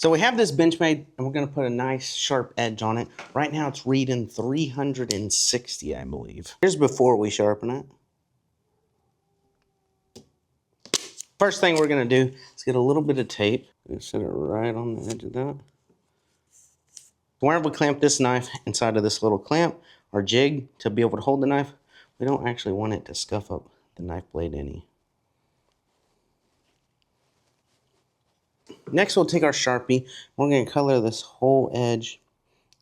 So we have this Benchmade, and we're going to put a nice sharp edge on it. Right now it's reading 360, I believe. Here's before we sharpen it. First thing we're going to do is get a little bit of tape. I'm going to set it right on the edge of that. Whenever we clamp this knife inside of this little clamp or jig to be able to hold the knife, we don't actually want it to scuff up the knife blade any. Next, we'll take our Sharpie. We're going to color this whole edge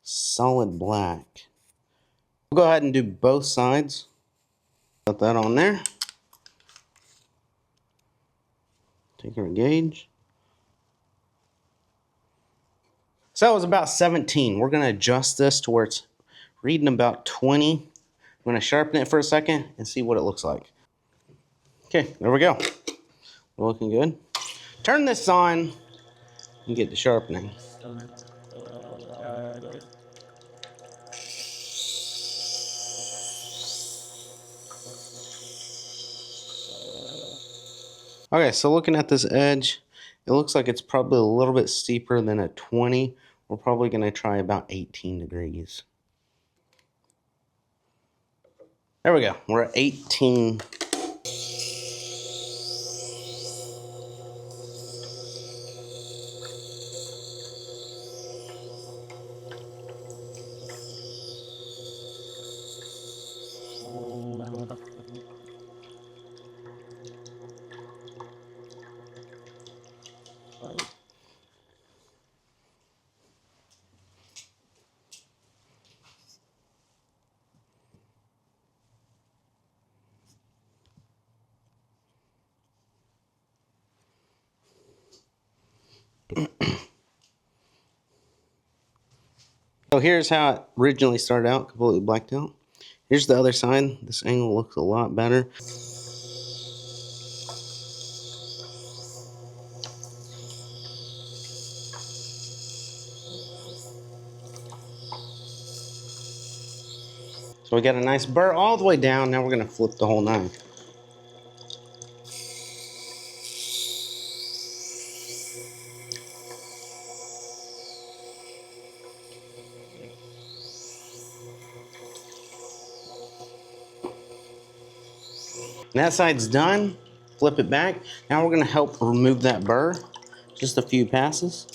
solid black. We'll go ahead and do both sides. Put that on there. Take our gauge. So that was about 17. We're going to adjust this to where it's reading about 20. I'm going to sharpen it for a second and see what it looks like. Okay, there we go. We're looking good. Turn this on and get to sharpening. Okay, so looking at this edge, it looks like it's probably a little bit steeper than a 20. We're probably going to try about 18 degrees. There we go. We're at 18. So here's how it originally started out, completely blacked out. Here's the other side. This angle looks a lot better. So we got a nice burr all the way down. Now we're going to flip the whole knife. And that side's done. Flip it back. Now we're going to help remove that burr. Just a few passes.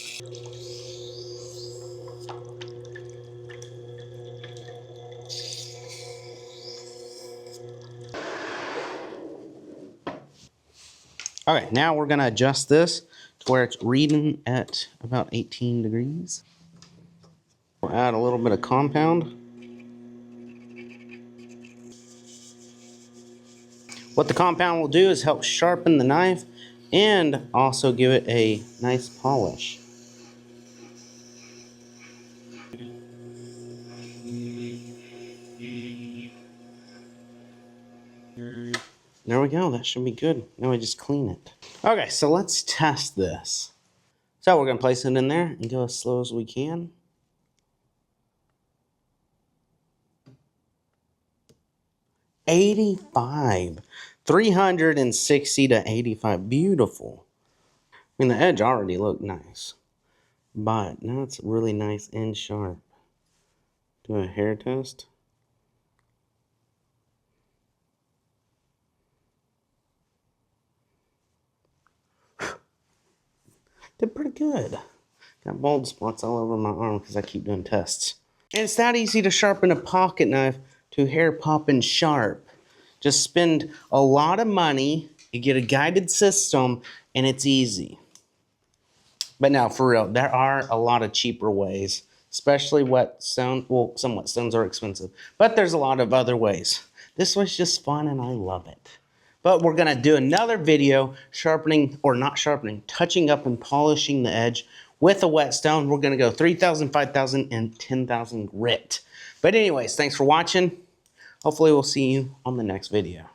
Okay, now we're going to adjust this to where it's reading at about 18 degrees. We'll add a little bit of compound. What the compound will do is help sharpen the knife and also give it a nice polish. There we go, that should be good. Now we just clean it. Okay, so let's test this. So we're gonna place it in there and go as slow as we can. $85. 360 to 85. Beautiful. I mean, the edge already looked nice, but now it's really nice and sharp. Do a hair test. Did pretty good. Got bald spots all over my arm because I keep doing tests. And it's that easy to sharpen a pocket knife to hair popping sharp. Just spend a lot of money, you get a guided system, and it's easy. But now, for real, there are a lot of cheaper ways, especially whetstones. Well, some whetstones are expensive, but there's a lot of other ways. This was just fun, and I love it. But we're gonna do another video sharpening, or not sharpening, touching up and polishing the edge with a whetstone. We're gonna go 3,000, 5,000, and 10,000 grit. But anyways, thanks for watching. Hopefully we'll see you on the next video.